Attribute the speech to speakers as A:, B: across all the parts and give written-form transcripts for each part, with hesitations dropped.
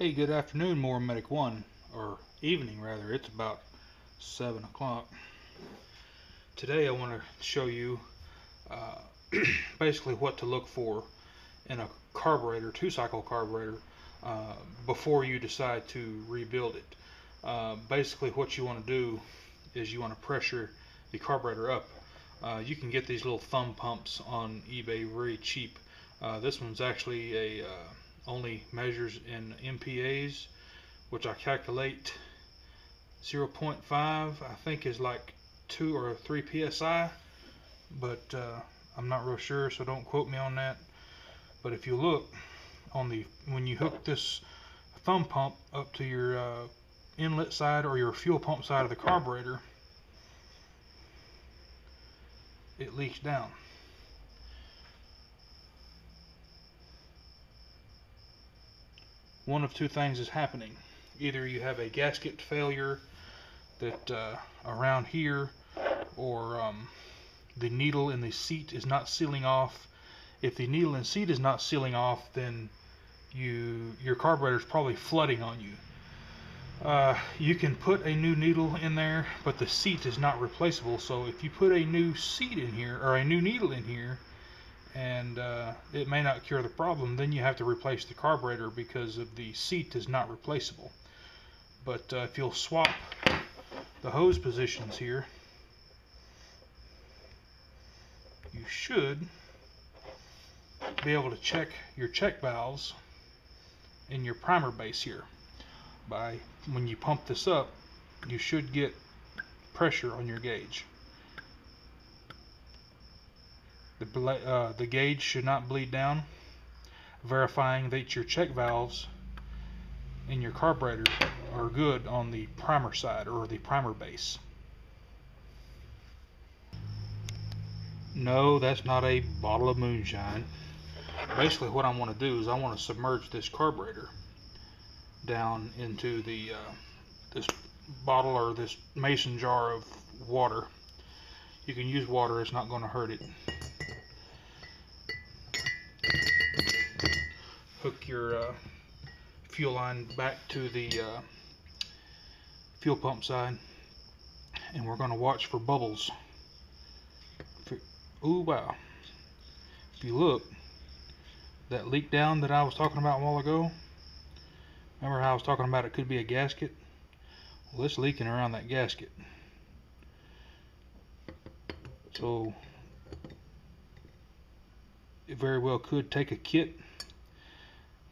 A: Hey, good afternoon, More Medic 1, or evening rather. It's about 7 o'clock. Today I want to show you basically what to look for in a carburetor, two-cycle carburetor, before you decide to rebuild it. Basically what you want to do is you want to pressure the carburetor up. You can get these little thumb pumps on eBay very cheap. This one's actually only measures in MPAs, which I calculate 0.5 I think is like 2 or 3 psi, but I'm not real sure, so don't quote me on that. But if you look on when you hook this thumb pump up to your inlet side or your fuel pump side of the carburetor, it leaks down. One of two things is happening. Either you have a gasket failure that around here, or the needle in the seat is not sealing off. If the needle and seat is not sealing off, then your carburetor is probably flooding on you. You can put a new needle in there, but the seat is not replaceable. So if you put a new seat in here or a new needle in here, and it may not cure the problem, then you have to replace the carburetor because of the seat is not replaceable. But if you'll swap the hose positions here, you should be able to check your check valves in your primer base here. When you pump this up, you should get pressure on your gauge. The gauge should not bleed down, verifying that your check valves in your carburetor are good on the primer side or the primer base. No, that's not a bottle of moonshine. Basically what I want to do is I want to submerge this carburetor down into this bottle or this mason jar of water. You can use water, it's not going to hurt it. Hook your fuel line back to the fuel pump side, and we're going to watch for bubbles. Ooh, wow. If you look, that leak down that I was talking about a while ago, remember how I was talking about it could be a gasket? Well, it's leaking around that gasket. So it very well could take a kit.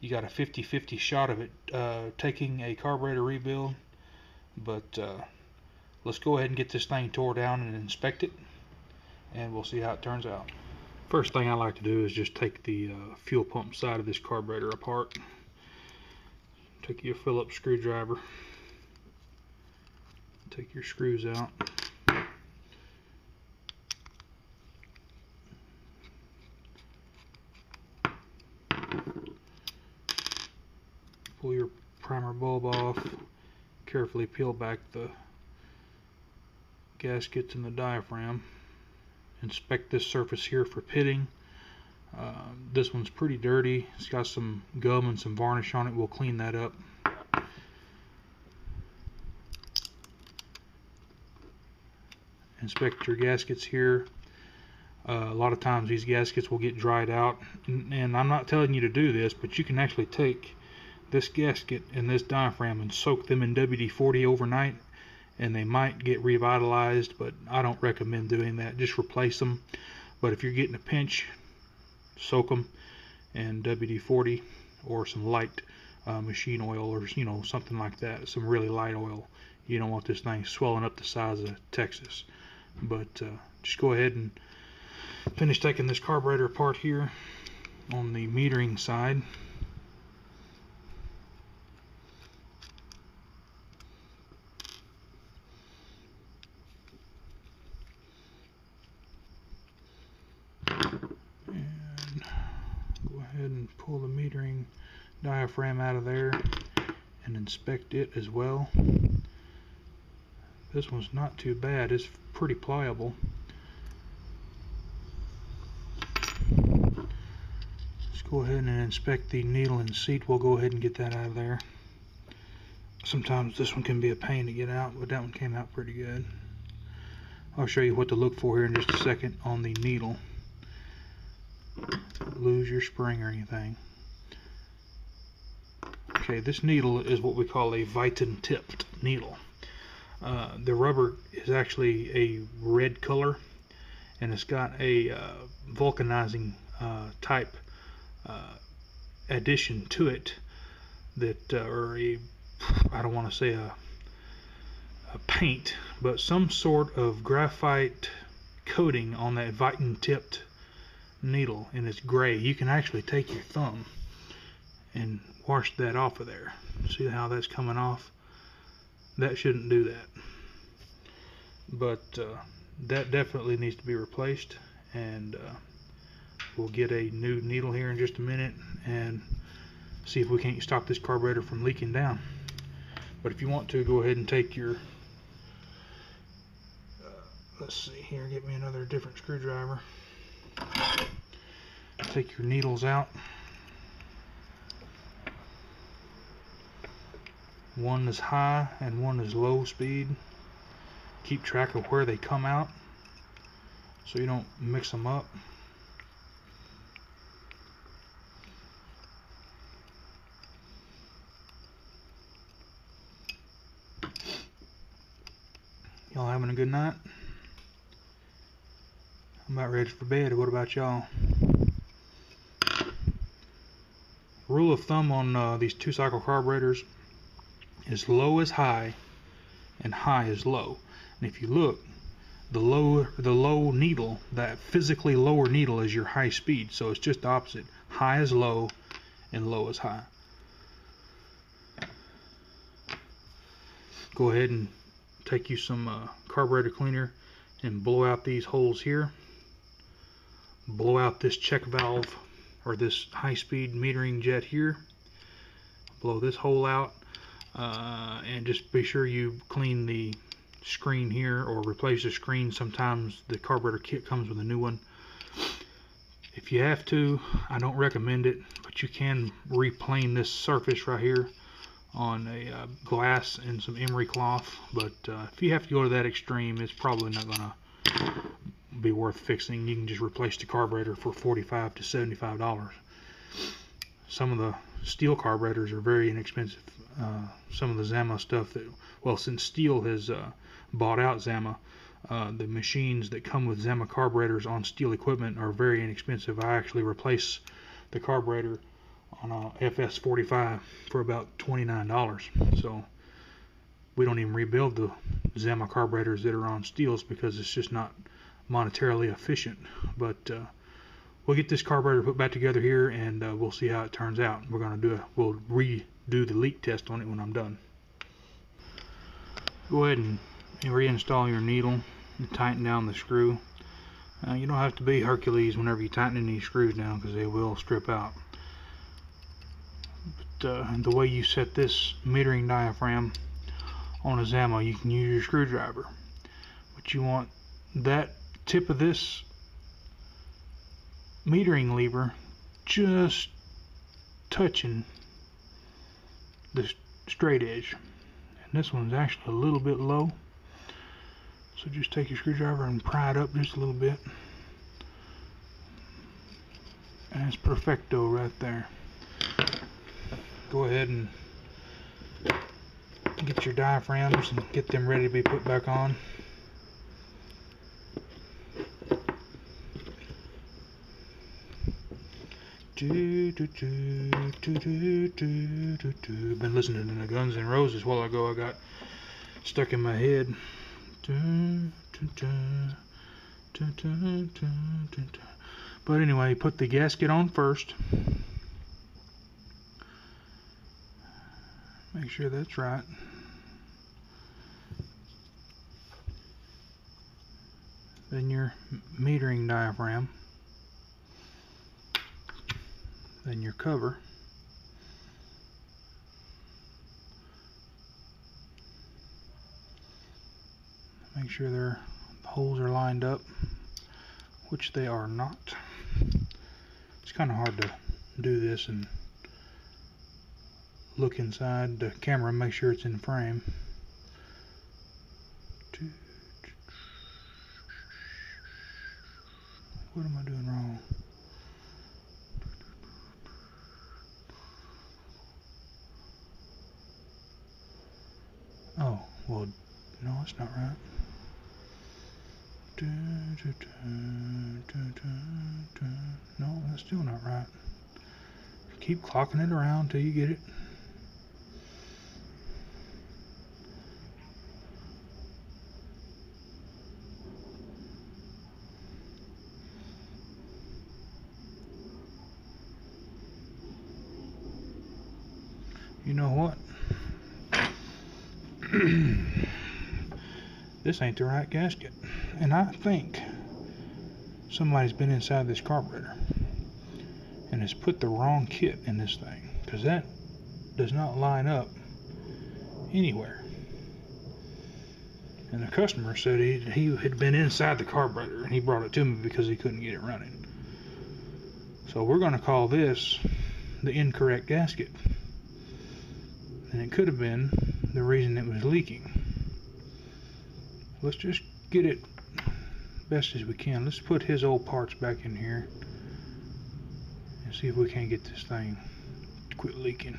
A: You got a 50-50 shot of it taking a carburetor rebuild, but let's go ahead and get this thing tore down and inspect it, and we'll see how it turns out. First thing I like to do is just take the fuel pump side of this carburetor apart. Take your Phillips screwdriver, take your screws out. Pull your primer bulb off, carefully peel back the gaskets and the diaphragm. Inspect this surface here for pitting. This one's pretty dirty. It's got some gum and some varnish on it. We'll clean that up. Inspect your gaskets here. A lot of times these gaskets will get dried out, and I'm not telling you to do this, but you can actually take this gasket and this diaphragm and soak them in WD-40 overnight, and they might get revitalized, but I don't recommend doing that. Just replace them. But if you're getting a pinch, soak them in WD-40 or some light machine oil, or something like that, some really light oil. You don't want this thing swelling up the size of Texas. But just go ahead and finish taking this carburetor apart here on the metering side. And pull the metering diaphragm out of there and inspect it as well. This one's not too bad, it's pretty pliable. Let's go ahead and inspect the needle and seat. We'll go ahead and get that out of there. Sometimes this one can be a pain to get out, but that one came out pretty good. I'll show you what to look for here in just a second on the needle. Lose your spring or anything. Okay, this needle is what we call a Viton tipped needle. The rubber is actually a red color, and it's got a vulcanizing type addition to it that, or a, I don't want to say a paint, but some sort of graphite coating on that Viton tipped needle, and it's gray. You can actually take your thumb and wash that off of there. See how that's coming off? That shouldn't do that, but that definitely needs to be replaced, and we'll get a new needle here in just a minute and see if we can't stop this carburetor from leaking down. But if you want to, go ahead and take your let's see here, get me another different screwdriver. Take your needles out. One is high and one is low speed. Keep track of where they come out so you don't mix them up. Y'all having a good night? I'm about ready for bed. What about y'all? Rule of thumb on these 2-cycle carburetors is low is high and high is low. And if you look, the low needle, that physically lower needle, is your high speed. So it's just the opposite. High is low and low is high. Go ahead and take you some carburetor cleaner and blow out these holes here. Blow out this check valve, or this high-speed metering jet here. Blow this hole out, and just be sure you clean the screen here or replace the screen. Sometimes the carburetor kit comes with a new one. If you have to, I don't recommend it, but you can replane this surface right here on a glass and some emery cloth. But if you have to go to that extreme, it's probably not gonna be worth fixing. You can just replace the carburetor for $45 to $75. Some of the steel carburetors are very inexpensive. Some of the Zama stuff that, well, since Steel has bought out Zama, the machines that come with Zama carburetors on Steel equipment are very inexpensive. I actually replace the carburetor on a FS45 for about $29. So we don't even rebuild the Zama carburetors that are on Steels because it's just not monetarily efficient. But we'll get this carburetor put back together here, and we'll see how it turns out. We'll redo the leak test on it when I'm done. Go ahead and reinstall your needle and tighten down the screw. You don't have to be Hercules whenever you tighten these screws down, because they will strip out. But the way you set this metering diaphragm on a Zama, you can use your screwdriver, but you want that tip of this metering lever just touching the straight edge, and this one's actually a little bit low, so just take your screwdriver and pry it up just a little bit, and it's perfecto right there. Go ahead and get your diaphragms and get them ready to be put back on. Been listening to the Guns N' Roses a while ago. I got stuck in my head. But anyway, put the gasket on first. Make sure that's right. Then your metering diaphragm. Then your cover. Make sure the holes are lined up, which they are not. It's kind of hard to do this and look inside the camera and make sure it's in frame. What am I doing wrong? Oh, well, no, it's not right. No, that's still not right. Keep clocking it around till you get it. You know what? This ain't the right gasket. And I think somebody's been inside this carburetor and has put the wrong kit in this thing, because that does not line up anywhere. And the customer said he had been inside the carburetor and he brought it to me because he couldn't get it running. So we're going to call this the incorrect gasket. And it could have been the reason it was leaking. Let's just get it best as we can. Let's put his old parts back in here and see if we can't get this thing to quit leaking.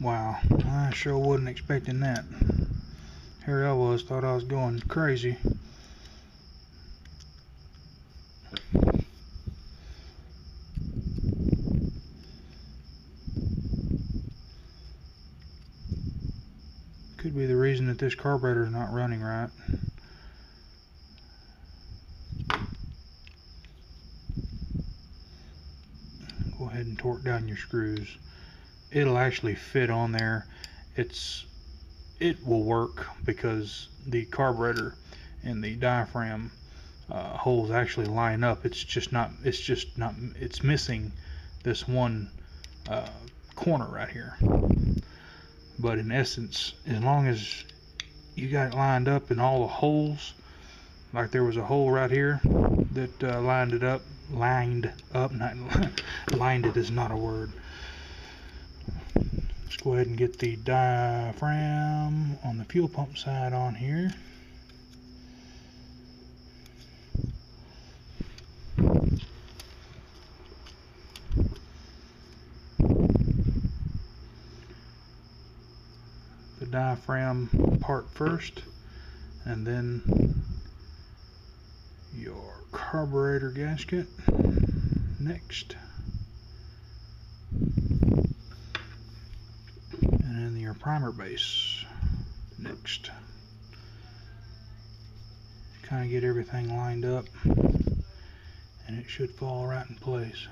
A: Wow, I sure wasn't expecting that. Here I was, thought I was going crazy. Could be the reason that this carburetor is not running right. Go ahead and torque down your screws. It'll actually fit on there. It will work because the carburetor and the diaphragm holes actually line up. It's missing this one corner right here. But in essence, as long as you got it lined up in all the holes, like there was a hole right here that lined it up, not lined it is not a word. Let's go ahead and get the diaphragm on the fuel pump side on here. The diaphragm part first, and then your carburetor gasket next. And then your primer base next. Kind of get everything lined up and it should fall right in place.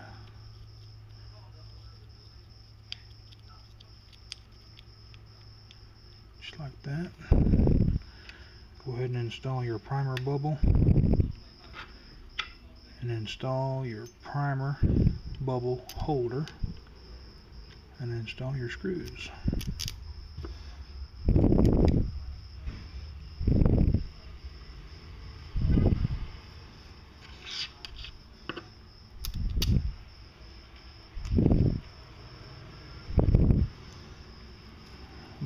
A: Just like that. Go ahead and install your primer bubble and install your primer bubble holder and install your screws.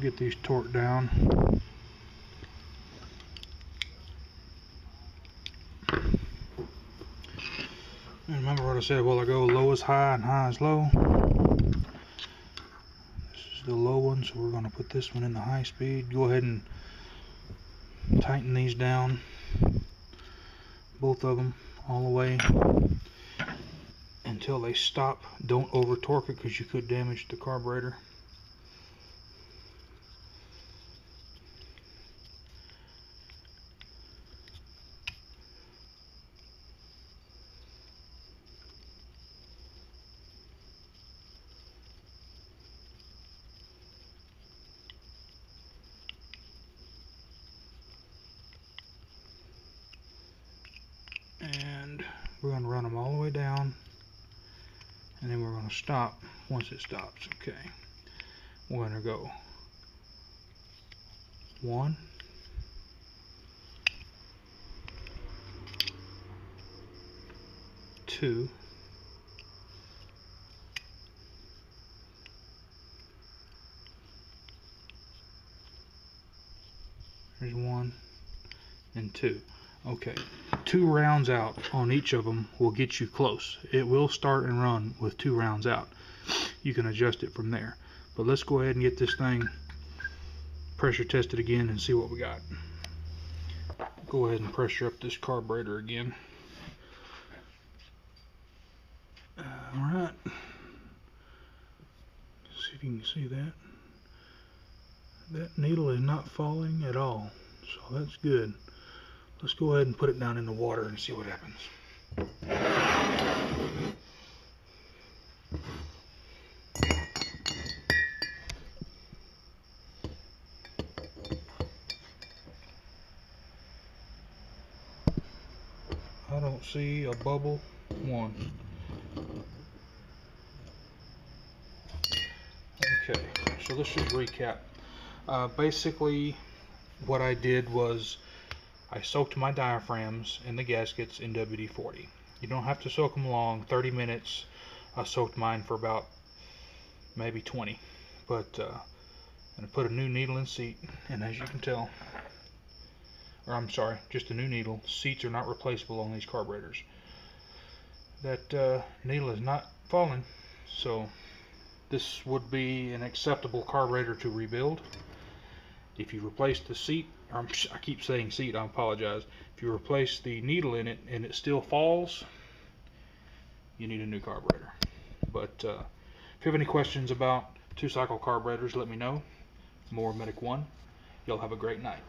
A: Get these torqued down. And remember what I said a while ago, low is high and high is low. This is the low one, so we're going to put this one in the high speed. Go ahead and tighten these down, both of them, all the way until they stop. Don't over torque it because you could damage the carburetor. And we're going to run them all the way down, and then we're going to stop once it stops. Okay, we're going to go 1, 2, 1 and 2. Okay, 2 rounds out on each of them will get you close. It will start and run with 2 rounds out. You can adjust it from there. But let's go ahead and get this thing pressure tested again and see what we got. Go ahead and pressure up this carburetor again. Alright. See if you can see that. That needle is not falling at all. So that's good. Let's go ahead and put it down in the water and see what happens. I don't see a bubble. 1. Okay, so let's just recap. Basically, what I did was I soaked my diaphragms and the gaskets in WD-40. You don't have to soak them long, 30 minutes. I soaked mine for about maybe 20. But I'm going to put a new needle in seat, and as you can tell, or I'm sorry, just a new needle. Seats are not replaceable on these carburetors. That needle is not falling, so this would be an acceptable carburetor to rebuild. If you replace the seat, I keep saying seat, I apologize. If you replace the needle in it and it still falls, you need a new carburetor. But if you have any questions about 2-cycle carburetors, let me know. More Medic 1. Y'all have a great night.